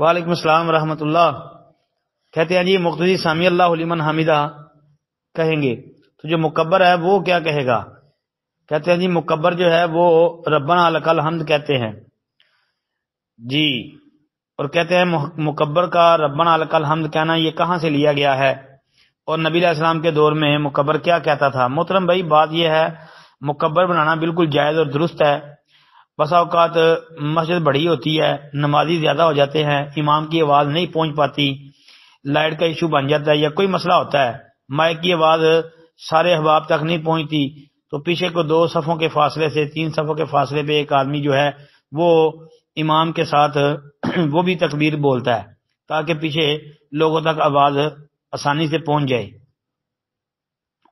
وعلیکم السلام ورحمۃ اللہ۔ کہتے ہیں جی مقتدی سامی اللہ لمن حمیدہ کہیں گے تو جو مکبر ہے وہ کیا کہے گا؟ کہتے ہیں جی مکبر جو ہے وہ ربنا لک الحمد کہتے ہیں جی، اور کہتے ہیں مکبر کا ربنا لک الحمد کہنا یہ کہاں سے لیا گیا ہے، اور نبی علیہ السلام کے دور میں مکبر کیا کہتا تھا؟ محترم بھائی بات یہ ہے مکبر بنانا بالکل جائز اور درست ہے۔ بسا اوقات مسجد بڑی ہوتی ہے، نمازی زیادہ ہو جاتے ہیں، امام کی آواز نہیں پہنچ پاتی، لائٹ کا ایشو بن جاتا ہے یا کوئی مسئلہ ہوتا ہے، مائک کی آواز سارے احباب تک نہیں پہنچتی، تو پیچھے کو 2 صفوں کے فاصلے سے 3 صفوں کے فاصلے پہ ایک آدمی جو ہے وہ امام کے ساتھ وہ بھی تکبیر بولتا ہے تاکہ پیچھے لوگوں تک آواز آسانی سے پہنچ جائے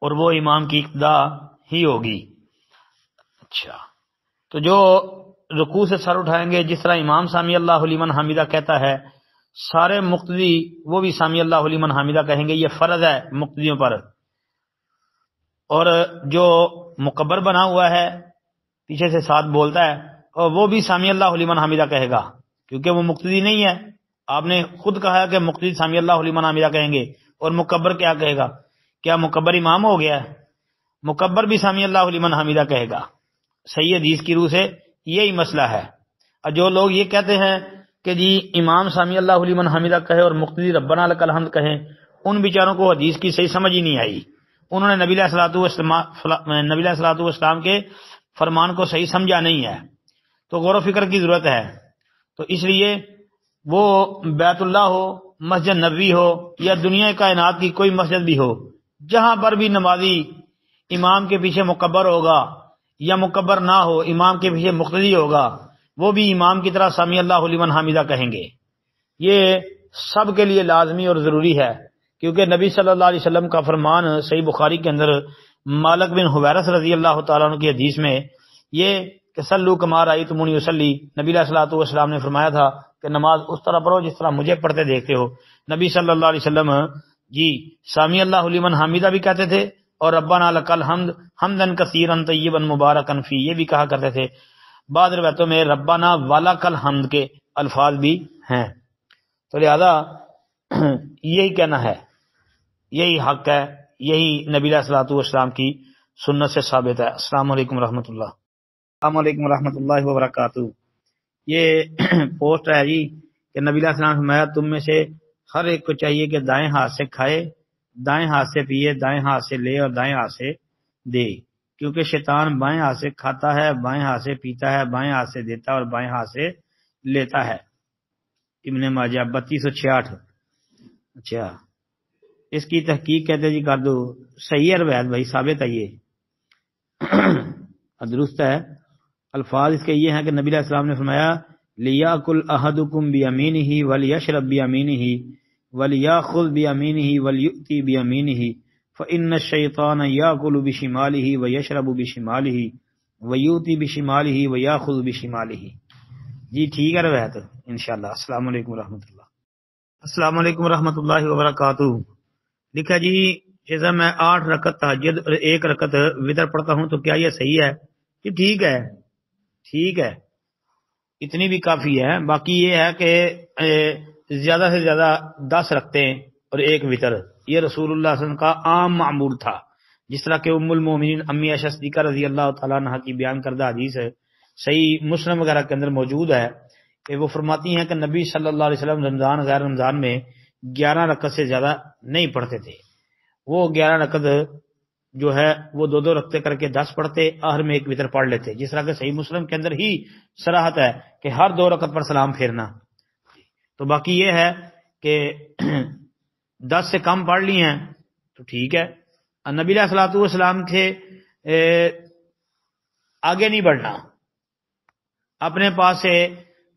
اور وہ امام کی اقتدا ہی ہوگی۔ اچھا، تو جو رکوع سے سر اٹھائیں گے جس طرح امام سامی اللہ لمن حمیدہ کہتا ہے، سارے مقتدی وہ بھی سامی اللہ لمن حمیدہ کہیں گے، یہ فرض ہے مقتدیوں پر۔ اور جو مکبر بنا ہوا ہے پیچھے سے ساتھ بولتا ہے اور وہ بھی سامی اللہ لمن حمیدہ کہے گا کیونکہ وہ مقتدی نہیں ہے۔ آپ نے خود کہا کہ مقتدی سامی اللہ لمن حمیدہ کہیں گے، اور مکبر کیا کہے گا؟ کیا مکبر امام ہو گیا ہے؟ مکبر بھی سامی اللہ لمن حمیدہ کہے گا۔ صحیح حدیث کی روح سے یہی مسئلہ ہے۔ اور جو لوگ یہ کہتے ہیں کہ جی امام سامی اللہ لمن حمیدہ کہے اور مقتدی ربنا لک الحمد کہیں، ان بیچاروں کو حدیث کی صحیح سمجھ ہی نہیں آئی، انہوں نے نبی علیہ الصلوۃ والسلام کے فرمان کو صحیح سمجھا نہیں ہے، تو غور و فکر کی ضرورت ہے۔ تو اس لیے وہ بیت اللہ ہو، مسجد نبوی ہو یا دنیا کائنات کی کوئی مسجد بھی ہو، جہاں پر بھی نمازی امام کے پیچھے مکبر ہوگا یا مکبر نہ ہو امام کے پیچھے مقتدی ہوگا، وہ بھی امام کی طرح سامی اللہ لمن حمیدہ کہیں گے۔ یہ سب کے لیے لازمی اور ضروری ہے، کیونکہ نبی صلی اللہ علیہ وسلم کا فرمان صحیح بخاری کے اندر مالک بن حویرث رضی اللہ تعالیٰ عنہ کی حدیث میں یہ کہ صلو کما رأیتمونی اصلی، نبی علیہ الصلوۃ والسلام نے فرمایا تھا کہ نماز اس طرح پڑھو جس طرح مجھے پڑھتے دیکھتے ہو۔ نبی صلی اللہ علیہ وسلم جی سامی اللہ لمن حمیدہ بھی کہتے تھے اور ربنا لک الحمد حمدا کثیرا طیبا مبارکا فی یہ بھی کہا کرتے تھے۔ بعض روایتوں میں ربنا ولک الحمد کے الفاظ بھی ہیں، تو لہذا یہی کہنا ہے، یہی حق ہے، یہی نبی علیہ الصلوۃ والسلام کی سنت سے ثابت ہے۔ السلام علیکم ورحمۃ اللہ۔ السلام علیکم ورحمۃ اللہ وبرکاتہ۔ یہ پوسٹ ہے جی کہ نبی علیہ السلام نے فرمایا تم میں سے ہر ایک کو چاہیے کہ دائیں ہاتھ سے کھائے، دائیں ہاتھ سے پیے، دائیں ہاتھ سے لے اور دائیں ہاتھ سے دے، کیونکہ شیطان بائیں ہاتھ سے کھاتا ہے، بائیں ہاتھ سے پیتا ہے، بائیں ہاتھ سے دیتا ہے اور بائیں ہاتھ سے لیتا ہے۔ ابن ماجہ 3266۔ اچھا، اس کی تحقیق کہتے جی کر دو، صحیح ہے روایت بھائی، ثابت ہے، یہ درست ہے۔ الفاظ اس کے یہ ہیں کہ نبی علیہ السلام نے فرمایا لیاکل احدکم بیمینہ ولیشرب بیمینہ ولیاخذ بیمینہ ولیؤتی بیمینہ فإن الشیطان یاکل بشمالہ ویشرب بشمالہ ویؤتی بشمالہ ویاخذ بشمالہ۔ جی ٹھیک ہے روایت انشاءاللہ۔ السلام علیکم ورحمۃ اللہ۔ السلام علیکم ورحمۃ اللہ وبرکاتہ۔ لکھا جی جیسا میں 8 رکعت تہجد اور 1 رکعت وتر پڑھتا ہوں تو کیا یہ صحیح ہے؟ جی ٹھیک ہے، ٹھیک ہے، اتنی بھی کافی ہے۔ باقی یہ ہے کہ زیادہ سے زیادہ 10 رکعتیں اور 1 وتر یہ رسول اللہ صلی اللہ علیہ وسلم کا عام معمول تھا، جس طرح کہ ام المومنین امی عائشہ صدیقہ رضی اللہ تعالیٰ عنہ کی بیان کردہ حدیث ہے، صحیح مسلم وغیرہ کے اندر موجود ہے کہ وہ فرماتی ہیں کہ نبی صلی اللہ علیہ وسلم رمضان غیر رمضان میں 11 رکعت سے زیادہ نہیں پڑھتے تھے، وہ 11 رکعت جو ہے وہ 2 رکعتیں کر کے 10 پڑھتے، آخر میں 1 وتر پڑھ لیتے، جس طرح کہ صحیح مسلم کے اندر ہی صراحت ہے کہ ہر 2 رکعت پر سلام پھیرنا۔ تو باقی یہ ہے کہ 10 سے کم پڑھ لی ہیں تو ٹھیک ہے، نبی علیہ الصلوۃ والسلام سے آگے نہیں بڑھنا، اپنے پاس سے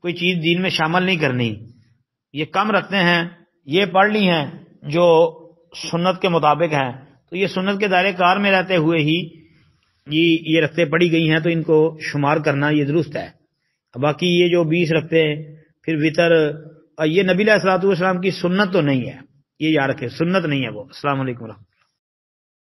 کوئی چیز دین میں شامل نہیں کرنی، یہ کم رکھتے ہیں، یہ پڑھ لی ہیں جو سنت کے مطابق ہیں، تو یہ سنت کے دائرے کار میں رہتے ہوئے ہی یہ رکھتے پڑھی گئی ہیں تو ان کو شمار کرنا یہ درست ہے۔ باقی یہ جو 20 رکھتے ہیں پھر وتر، یہ نبی علیہ الصلوۃ والسلام کی سنت تو نہیں ہے، یہ یاد رکھے، سنت نہیں ہے وہ۔ السلام علیکم ورحمۃ اللہ۔